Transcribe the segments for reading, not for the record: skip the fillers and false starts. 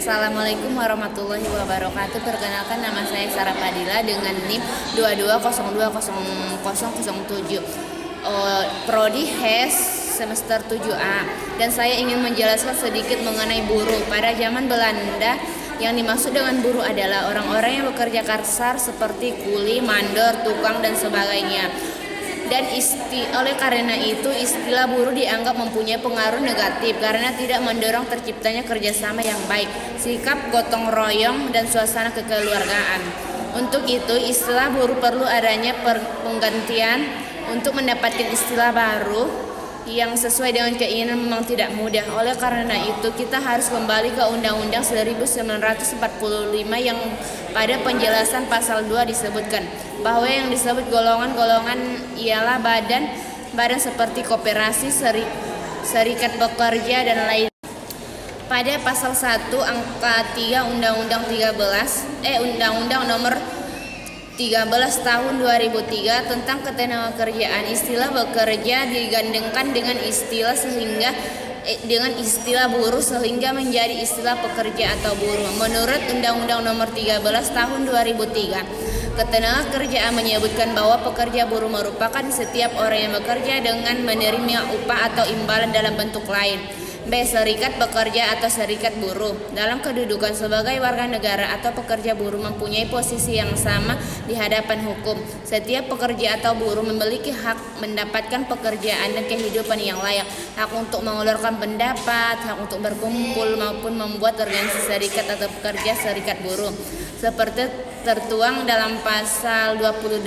Assalamualaikum warahmatullahi wabarakatuh. Perkenalkan, nama saya Sarah Padilla dengan NIM 22020007. Prodi HES semester 7A, dan saya ingin menjelaskan sedikit mengenai buruh. Pada zaman Belanda, yang dimaksud dengan buruh adalah orang-orang yang bekerja kasar seperti kuli, mandor, tukang, dan sebagainya. Dan oleh karena itu istilah buruh dianggap mempunyai pengaruh negatif karena tidak mendorong terciptanya kerjasama yang baik, sikap gotong royong, dan suasana kekeluargaan. Untuk itu istilah buruh perlu adanya penggantian. Untuk mendapatkan istilah baru yang sesuai dengan keinginan memang tidak mudah. Oleh karena itu kita harus kembali ke Undang-Undang 1945 yang pada penjelasan pasal 2 disebutkan bahwa yang disebut golongan-golongan ialah badan seperti koperasi, serikat pekerja, dan lain. Pada pasal 1 angka 3 Undang-Undang Nomor 13 tahun 2003 tentang ketenagakerjaan, istilah bekerja digandengkan dengan istilah buruh sehingga menjadi istilah pekerja atau buruh. Menurut Undang-Undang Nomor 13 tahun 2003, ketenagakerjaan menyebutkan bahwa pekerja buruh merupakan setiap orang yang bekerja dengan menerima upah atau imbalan dalam bentuk lain. B. Serikat pekerja atau serikat buruh. Dalam kedudukan sebagai warga negara atau pekerja buruh mempunyai posisi yang sama di hadapan hukum. Setiap pekerja atau buruh memiliki hak mendapatkan pekerjaan dan kehidupan yang layak, hak untuk mengeluarkan pendapat, hak untuk berkumpul maupun membuat organisasi serikat atau pekerja serikat buruh, seperti tertuang dalam pasal 28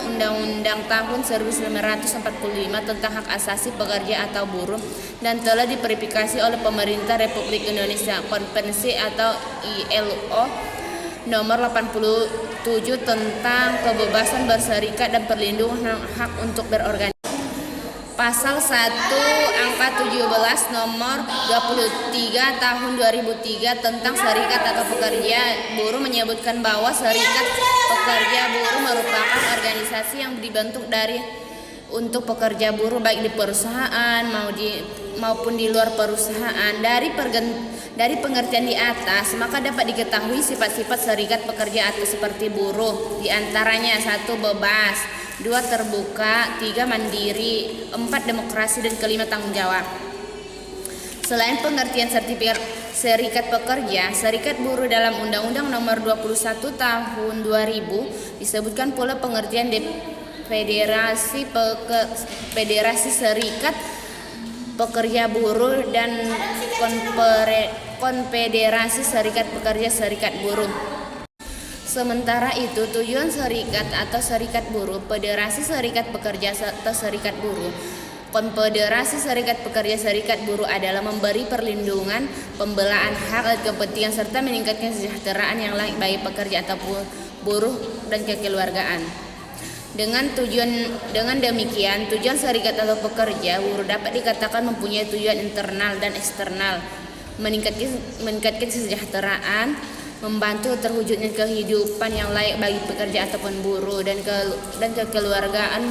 Undang-Undang tahun 1945 tentang hak asasi pekerja atau buruh, dan telah diverifikasi oleh pemerintah Republik Indonesia. Konvensi atau ILO nomor 87 tentang kebebasan berserikat dan perlindungan hak untuk berorganisasi. Pasal 1 angka 17 nomor 23 tahun 2003 tentang serikat atau pekerja buruh menyebutkan bahwa serikat pekerja buruh merupakan organisasi yang dibentuk untuk pekerja buruh baik di perusahaan maupun di luar perusahaan. Dari pengertian di atas maka dapat diketahui sifat-sifat serikat pekerja atau seperti buruh, diantaranya 1. Bebas, 2. Terbuka, 3. Mandiri, 4. Demokrasi, dan 5. Tanggung jawab. Selain pengertian sertifikat serikat pekerja, serikat buruh dalam Undang-Undang Nomor 21 tahun 2000 disebutkan pula pengertian federasi serikat pekerja buruh dan konfederasi serikat pekerja serikat buruh. Sementara itu, tujuan serikat atau serikat buruh, federasi serikat pekerja atau serikat buruh, konfederasi serikat pekerja serikat buruh adalah memberi perlindungan, pembelaan hak dan kepentingan serta meningkatkan kesejahteraan yang layak bagi pekerja atau buruh dan kekeluargaan. Dengan demikian, tujuan serikat atau pekerja buruh dapat dikatakan mempunyai tujuan internal dan eksternal, meningkatkan kesejahteraan, membantu terwujudnya kehidupan yang layak bagi pekerja ataupun buruh, dan kekeluargaan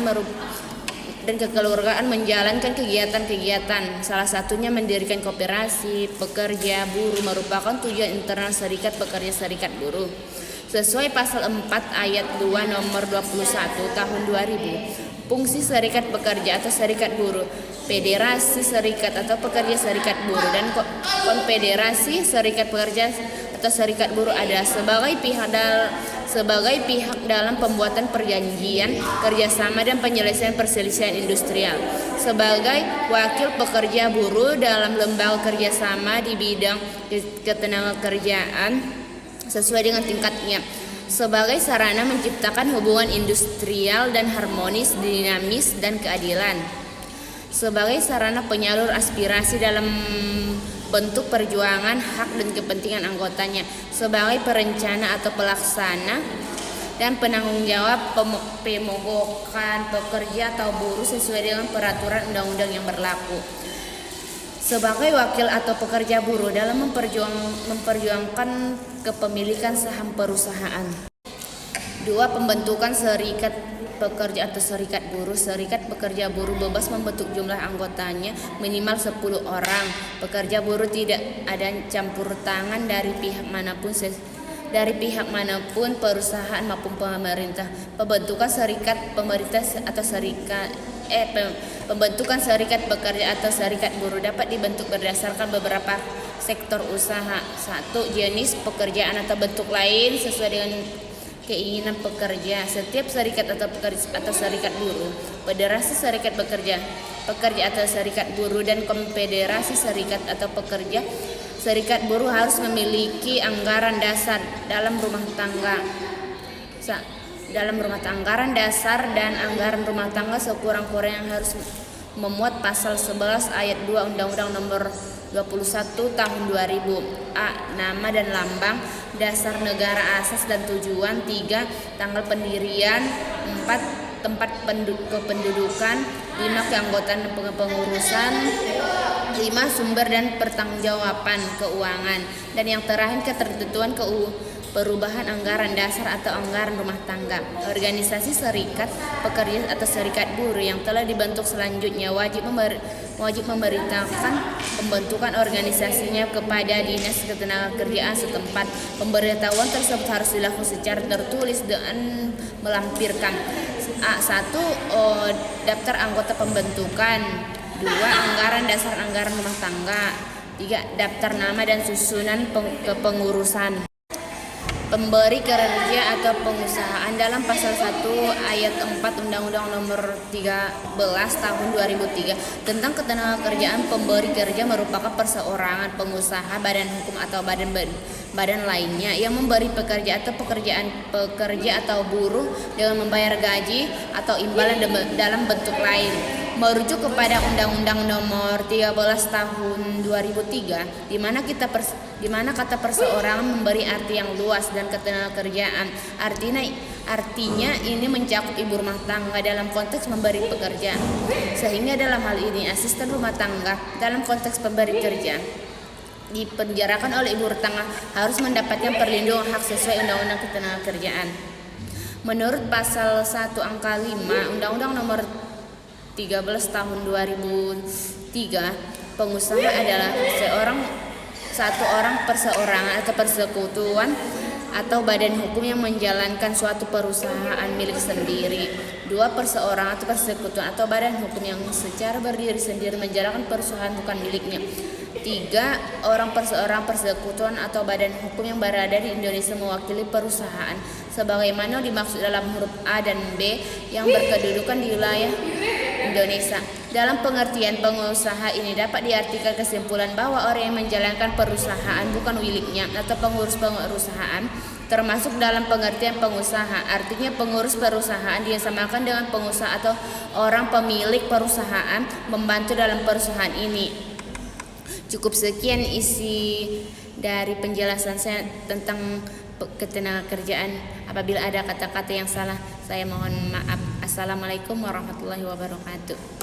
menjalankan kegiatan-kegiatan. Salah satunya mendirikan koperasi pekerja buruh merupakan tujuan internal serikat pekerja serikat buruh. Sesuai pasal 4 ayat 2 nomor 21 tahun 2000, fungsi serikat pekerja atau serikat buruh, federasi serikat atau pekerja serikat buruh, dan konfederasi serikat pekerja atau serikat buruh adalah sebagai pihak dalam pembuatan perjanjian kerjasama dan penyelesaian perselisihan industrial, sebagai wakil pekerja buruh dalam lembaga kerjasama di bidang ketenagakerjaan sesuai dengan tingkatnya, sebagai sarana menciptakan hubungan industrial dan harmonis, dinamis, dan keadilan, sebagai sarana penyalur aspirasi dalam bentuk perjuangan hak dan kepentingan anggotanya, sebagai perencana atau pelaksana dan penanggung jawab pemogokan pekerja atau buruh sesuai dengan peraturan undang-undang yang berlaku, sebagai wakil atau pekerja buruh dalam memperjuangkan kepemilikan saham perusahaan. 2. Pembentukan serikat pekerja atau serikat buruh. Serikat pekerja buruh bebas membentuk jumlah anggotanya minimal 10 orang. Pekerja buruh tidak ada campur tangan dari pihak manapun perusahaan maupun pemerintah. Pembentukan serikat pemerintah atau pembentukan serikat pekerja atau serikat buruh dapat dibentuk berdasarkan beberapa sektor usaha. 1. Jenis pekerjaan atau bentuk lain sesuai dengan keinginan pekerja. Setiap serikat atau serikat buruh, federasi serikat pekerja atau serikat buruh, dan konfederasi serikat atau pekerja serikat buruh harus memiliki anggaran dasar dalam rumah tangga anggaran dasar dan anggaran rumah tangga sekurang-kurangnya harus memuat pasal 11 ayat 2 Undang-Undang Nomor 21 Tahun 2000. A. Nama dan lambang dasar negara asas dan tujuan. 3. Tanggal pendirian. 4. Tempat kependudukan. 5. Keanggotaan dan pengurusan. 5. Sumber dan pertanggungjawaban keuangan. Dan yang terakhir, ketentuan perubahan anggaran dasar atau anggaran rumah tangga. Organisasi serikat pekerja atau serikat buruh yang telah dibentuk selanjutnya wajib memberitakan pembentukan organisasinya kepada Dinas Ketenagakerjaan setempat. Pemberitahuan tersebut harus dilakukan secara tertulis dan melampirkan: A. 1. Daftar anggota pembentukan. 2. Anggaran dasar anggaran rumah tangga. 3. Daftar nama dan susunan kepengurusan. Pemberi kerja atau pengusahaan dalam pasal 1 ayat 4 Undang-Undang Nomor 13 Tahun 2003 tentang Ketenagakerjaan, pemberi kerja merupakan perseorangan, pengusaha, badan hukum atau badan lainnya yang memberi pekerja atau pekerja atau buruh dengan membayar gaji atau imbalan dalam bentuk lain. Merujuk kepada Undang-Undang Nomor 13 Tahun 2003 di mana kata perseorangan memberi arti yang luas dan ketenagakerjaan artinya ini mencakup ibu rumah tangga dalam konteks memberi pekerja, sehingga dalam hal ini asisten rumah tangga dalam konteks pemberi kerja dipenjarakan oleh ibu rumah tangga harus mendapatkan perlindungan hak sesuai Undang-Undang Ketenagakerjaan. Menurut pasal 1 angka 5 Undang-Undang Nomor 13 Tahun 2003, pengusaha adalah satu orang perseorangan atau persekutuan atau badan hukum yang menjalankan suatu perusahaan milik sendiri. 2. Perseorangan atau persekutuan atau badan hukum yang secara berdiri sendiri menjalankan perusahaan bukan miliknya. 3. Orang perseorangan persekutuan atau badan hukum yang berada di Indonesia mewakili perusahaan sebagaimana dimaksud dalam huruf A dan B yang berkedudukan di wilayah Indonesia. Dalam pengertian pengusaha ini dapat diartikan kesimpulan bahwa orang yang menjalankan perusahaan bukan miliknya atau pengurus perusahaan termasuk dalam pengertian pengusaha. Artinya pengurus perusahaan disamakan dengan pengusaha atau orang pemilik perusahaan membantu dalam perusahaan ini. Cukup sekian isi dari penjelasan saya tentang ketenagakerjaan. Apabila ada kata-kata yang salah, saya mohon maaf. Assalamualaikum warahmatullahi wabarakatuh.